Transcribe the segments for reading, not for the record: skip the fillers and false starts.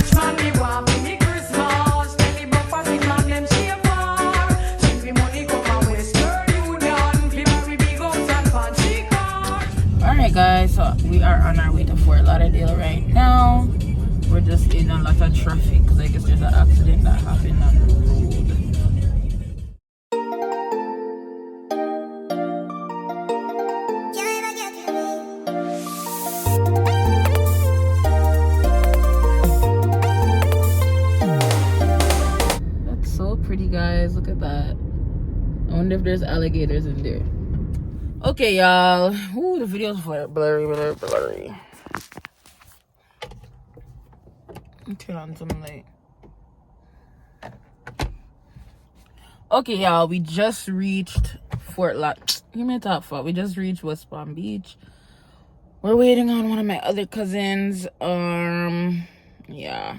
Which man me want for me Christmas? Tell me about party man them share for. Give me money come and Western Union. Give me big house and fancy car. Alright guys, so we are on our way to Fort Lauderdale right now. We're just in a lot of traffic because I guess there's an accident that happened on the road. That's so pretty, guys. Look at that. I wonder if there's alligators in there. Okay, y'all. Ooh, the video's blurry. Turn on some light. Okay, y'all. We just reached Fort Lot. Give me a top for. We just reached West Palm Beach. We're waiting on one of my other cousins. Yeah.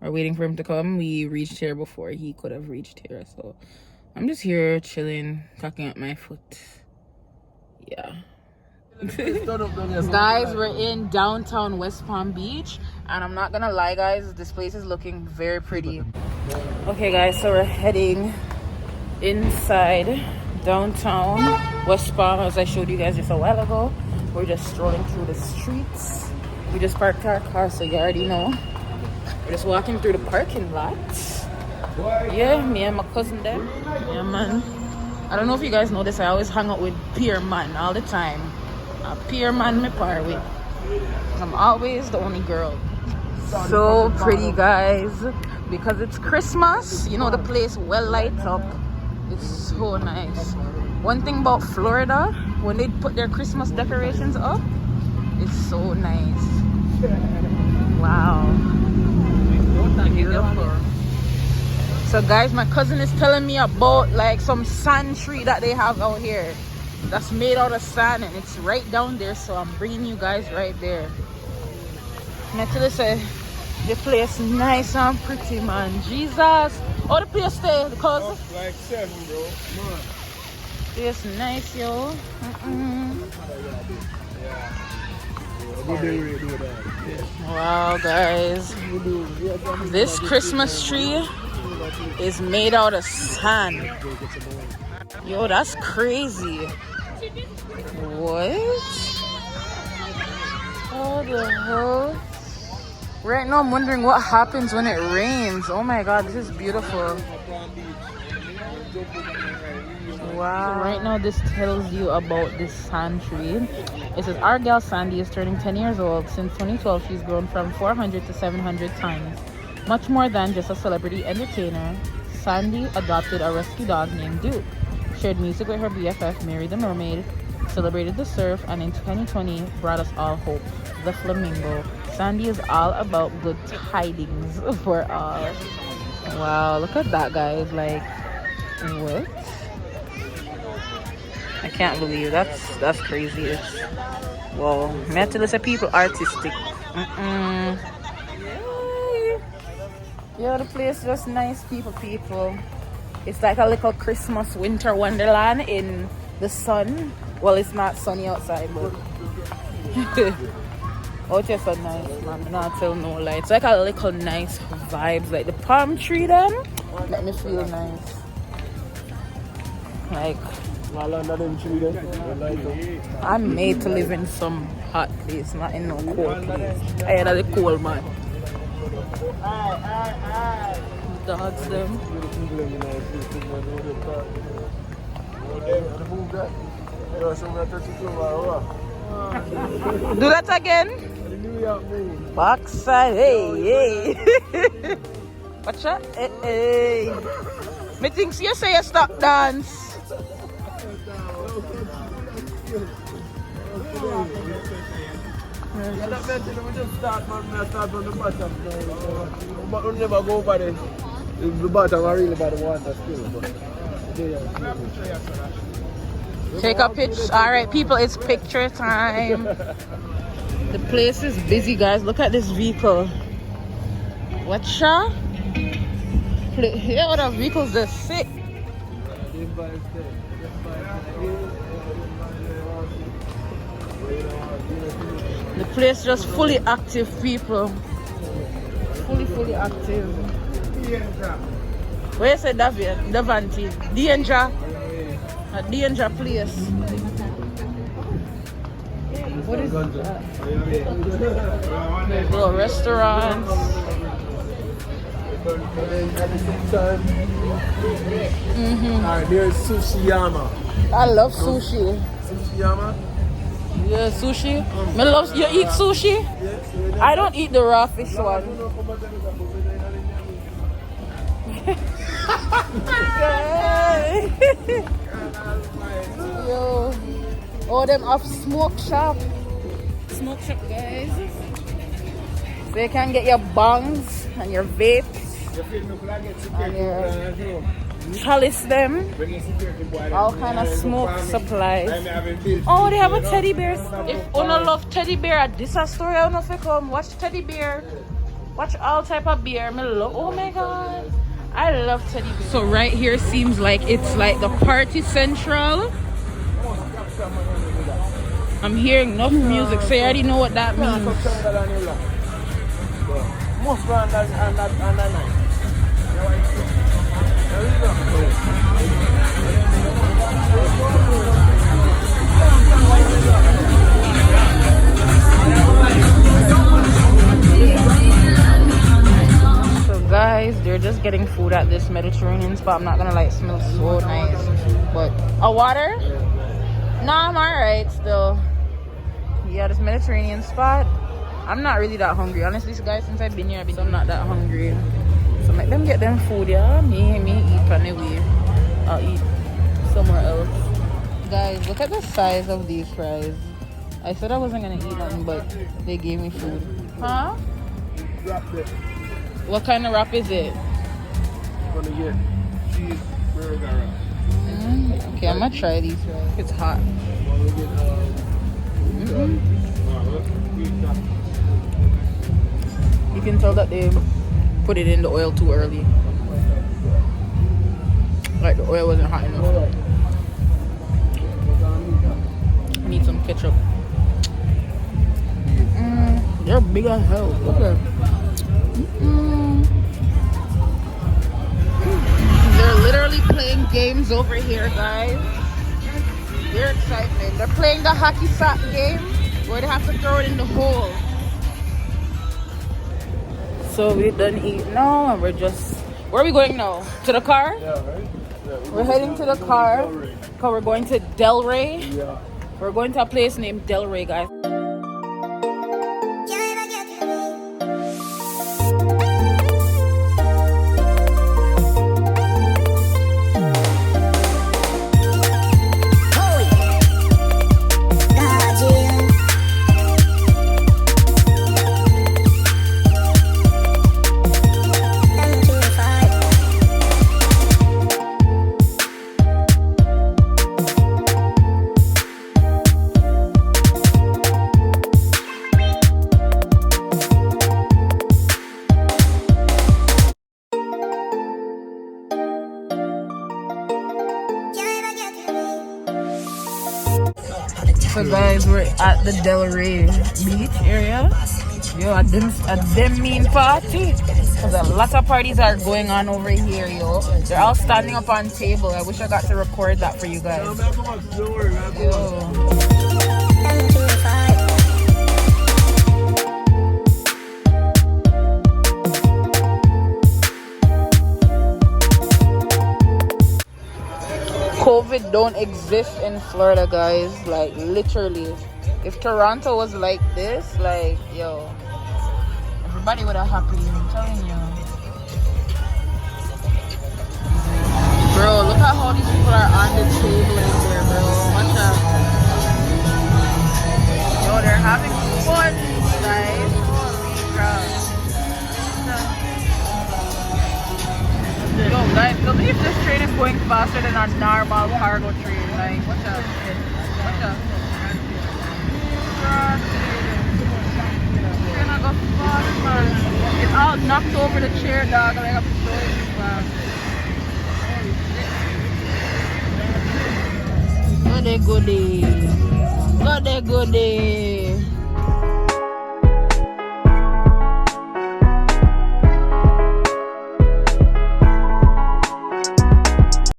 We're waiting for him to come. We reached here before he could have reached here. So I'm just here chilling, cocking up my foot. Yeah. Guys, we're in downtown West Palm Beach, and I'm not gonna lie, guys, this place is looking very pretty. Okay guys, so we're heading inside downtown West Palm, as I showed you guys just a while ago. We're just strolling through the streets. We just parked our car, so you already know. We're just walking through the parking lot. Yeah, me and my cousin there. Yeah, man. I don't know if you guys know this, I always hang out with Pier Man all the time. A Pier Man me par with. I'm always the only girl. So pretty, guys. Because it's Christmas, you know, the place well lights up. It's so nice. One thing about Florida, when they put their Christmas decorations up, it's so nice. Wow. Beautiful. So guys, my cousin is telling me about like some sand tree that they have out here that's made out of sand, and it's right down there, so I'm bringing you guys right there. Naturally say the place nice and pretty, man. Jesus. Oh, the place stay because like 7, bro. Come on. It's nice, yo. Wow, guys, this Christmas tree is made out of sand. Yo, that's crazy. What? How the hell? Right now I'm wondering what happens when it rains. Oh my god, this is beautiful. Wow. So right now this tells you about this sand tree. It says our gal Sandy is turning 10 years old. Since 2012 she's grown from 400 to 700 tons. Much more than just a celebrity entertainer, Sandy adopted a rescue dog named Duke, shared music with her BFF Mary the Mermaid, celebrated the surf, and in 2020 brought us all hope, the flamingo. Sandy is all about good tidings for all. Wow, look at that, guys. Like, what? I can't believe that's crazy. It's, wow, mentally people artistic. Yeah, the place is just nice, people. It's like a little Christmas winter wonderland in the sun. Well, it's not sunny outside, but oh, it's just so nice, man. Not tell no lie. It's like a little nice vibes, like the palm tree them make me feel nice. Like I'm made to live in some hot place, not in no cold place. I am the cold man. Dogs them. Do that again. Backside, hey. Watch that, hey. Me thinks you say you stop dance. Yeah, that meant we just start from the bottom. But we never go by the bottom, I really by the water still. Take a picture. Alright, people, it's picture time. The place is busy, guys. Look at this vehicle. Watcha? Yeah, what the vehicles just sit. The place just fully active, people. fully active. Where you say David? Davanti? Danger? A danger place. What is that? Little restaurants. Alright, there's Sushi Yama. I love sushi. Sushi Yama? Yeah, sushi. Me love, you eat sushi? Yes. I don't eat the raw fish one. Yo. Oh, them off smoke shop. Smoke shop, guys. So you can get your bongs and your vapes and your chalice them. All kind of smoke supplies. Oh, they have a teddy bear. If you love teddy bear at this store, I don't know if you come. Watch teddy bear. Watch all type of beer. Oh my god. I love teddy bear. So right here seems like it's like the party central. I'm hearing enough music, so you already know what that means. So guys, they're just getting food at this Mediterranean spot. I'm not gonna lie, it smells so nice. But a water? Nah, I'm alright still. Yeah, this Mediterranean spot. I'm not really that hungry. Honestly, guys, since I've been here, I'm not that hungry. So make them get them food, yeah. Me eat anyway. I'll eat somewhere else. Guys, look at the size of these fries. I said I wasn't gonna eat them, but they gave me food. Huh? What kind of wrap is it? I'm gonna get cheeseburger wrap. Okay, I'm gonna try these fries. It's hot. You can tell that they put it in the oil too early. Like the oil wasn't hot enough. Need some ketchup. They're big as hell. Look at them. They're literally playing games over here, guys. They're excited. They're playing the hockey sack game where they have to throw it in the hole. So we done eat now and we're just... Where are we going now? To the car? Yeah, right? Yeah, we're heading to the car because we're going to Delray. Yeah. We're going to a place named Delray, guys. So guys, we're at the Delray Beach area. Yo, at them mean party. Cause a lot of parties are going on over here, yo. They're all standing up on table. I wish I got to record that for you guys. Yo. COVID don't exist in Florida, guys. Like literally, if Toronto was like this, like yo, everybody would have happy. I'm telling you, bro. Look at how these people are on the table in there, bro. Watch out. Yo, they're having fun, guys. Holy crap. Yo, guys, tell me if this train is going faster than a normal cargo train. Like, watch out. Watch out. Train I go fast, man. It's all knocked over the chair, dog. Like, I'm so fast. Goody, goody. Goody, goody.